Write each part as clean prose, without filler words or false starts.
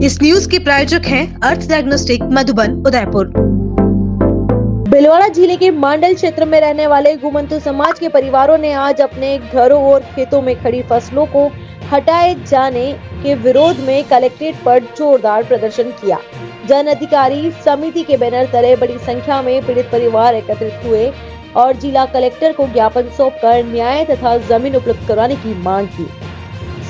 इस न्यूज के प्रायोजक हैं अर्थ डायग्नोस्टिक मधुबन उदयपुर। भिलवाड़ा जिले के मांडल क्षेत्र में रहने वाले घुमंतु समाज के परिवारों ने आज अपने घरों और खेतों में खड़ी फसलों को हटाए जाने के विरोध में कलेक्ट्रेट पर जोरदार प्रदर्शन किया। जन अधिकारी समिति के बैनर तले बड़ी संख्या में पीड़ित परिवार एकत्रित हुए और जिला कलेक्टर को ज्ञापन सौंपकर न्याय तथा जमीन उपलब्ध करवाने की मांग की।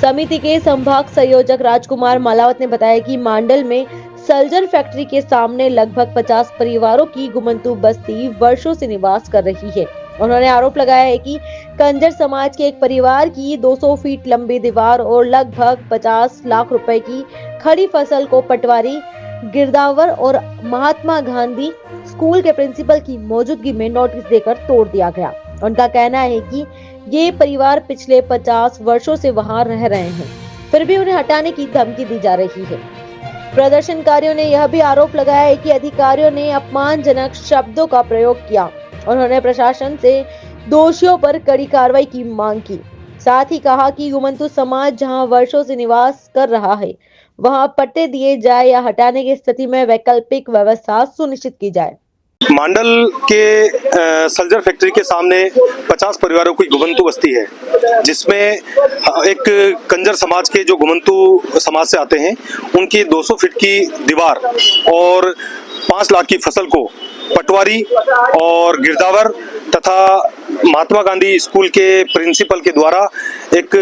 समिति के संभाग संयोजक राजकुमार मालावत ने बताया कि मांडल में सल्जर फैक्ट्री के सामने लगभग 50 परिवारों की घुमंतु बस्ती वर्षों से निवास कर रही है। उन्होंने आरोप लगाया है कि कंजर समाज के एक परिवार की 200 फीट लंबी दीवार और लगभग 50 लाख रुपए की खड़ी फसल को पटवारी, गिरदावर और महात्मा गांधी स्कूल के प्रिंसिपल की मौजूदगी में नोटिस देकर तोड़ दिया गया। उनका कहना है कि ये परिवार पिछले 50 वर्षों से वहां रह रहे हैं, फिर भी उन्हें हटाने की धमकी दी जा रही है। प्रदर्शनकारियों ने यह भी आरोप लगाया है कि अधिकारियों ने अपमानजनक शब्दों का प्रयोग किया। उन्होंने प्रशासन से दोषियों पर कड़ी कार्रवाई की मांग की। साथ ही कहा कि घुमंतु समाज जहां वर्षों से निवास कर रहा है, वहां पट्टे दिए जाए या हटाने की स्थिति में वैकल्पिक व्यवस्था सुनिश्चित की जाए। मांडल के सल्जर फैक्ट्री के सामने 50 परिवारों की घुमंतु बस्ती है, जिसमें एक कंजर समाज के जो घुमंतु समाज से आते हैं, उनकी 200 फीट की दीवार और 5 लाख की फसल को पटवारी और गिरदावर तथा महात्मा गांधी स्कूल के प्रिंसिपल के द्वारा एक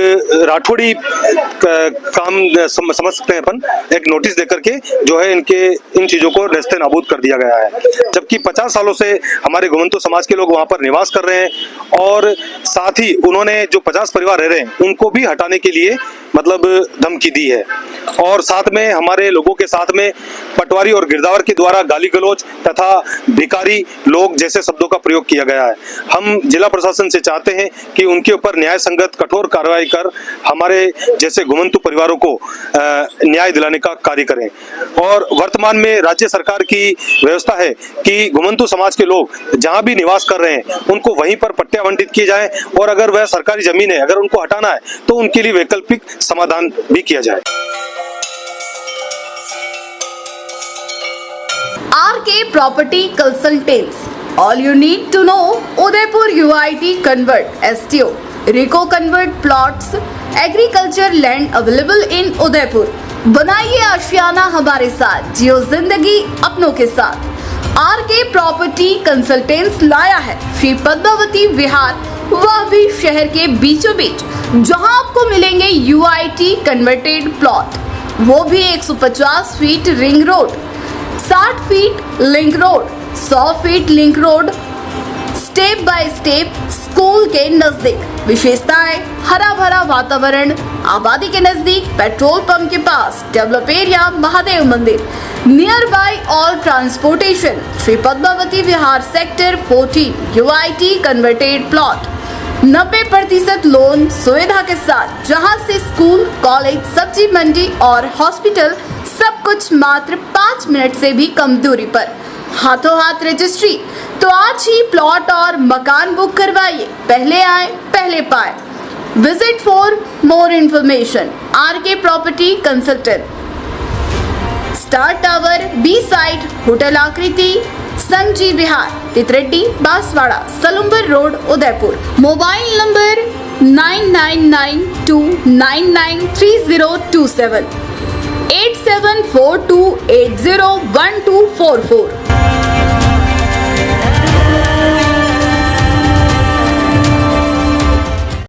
राठौड़ी काम समझ सकते हैं अपन, एक नोटिस देकर के जो है इन चीजों को नेस्ते नाबूद कर दिया गया है। जबकि 50 सालों से हमारे घुमंतु समाज के लोग वहां पर निवास कर रहे हैं और साथ ही उन्होंने जो 50 परिवार रह रहे हैं उनको भी हटाने के लिए मतलब धमकी दी है। और साथ में हमारे लोगों के साथ में पटवारी और गिरदावर के द्वारा गाली गलौज तथा भिखारी लोग जैसे शब्दों का प्रयोग किया गया है। हम जिला प्रशासन से चाहते हैं कि उनके ऊपर न्याय संगत कठोर कार्रवाई कर हमारे जैसे घुमंतु परिवारों को न्याय दिलाने का कार्य करें। और वर्तमान में राज्य सरकार की व्यवस्था है कि घुमंतु समाज के लोग जहां भी निवास कर रहे हैं उनको वहीं पर पट्टे आवंटित किए जाएं और अगर वह सरकारी जमीन है, अगर उनको हटाना है तो उनके लिए वैकल्पिक समाधान भी किया जाए। RK Property Consultants. All you need to know: Udaipur UIT Convert STO, Rico Convert Plots, Agriculture Land available in Udaipur. बनाइए आशियाना हमारे साथ, जियो जिंदगी अपनों के साथ। RK Property Consultants लाया है श्री पद्मावती विहार, वह भी शहर के बीचों बीच, जहां आपको मिलेंगे UIT कन्वर्टेड प्लॉट, वो भी 150 feet ring road, 60 feet link road, 100 feet link road, step by step school के नजदीक। विशेषताएं: हरा भरा वातावरण, आबादी के नजदीक, पेट्रोल पंप के पास, डेवलप एरिया, महादेव मंदिर, near by all transportation. Shri Padmavati Vihar sector 14 UIT converted plot, 90% loan सुविधा के साथ, जहां से स्कूल, कॉलेज, सब्जी मंडी और हॉस्पिटल सब कुछ मात्र 5 मिनट से भी कम दूरी पर, हाथों हाथ रजिस्ट्री। तो आज ही प्लॉट और मकान बुक करवाइए, पहले आए पहले पाए। Visit for more information RK property consultant, star tower, B side, hotel Akriti, Sanji Vihar, Titardi, Banswara, Salumbar road, Udaipur. Mobile number 9992993027, 8742801244।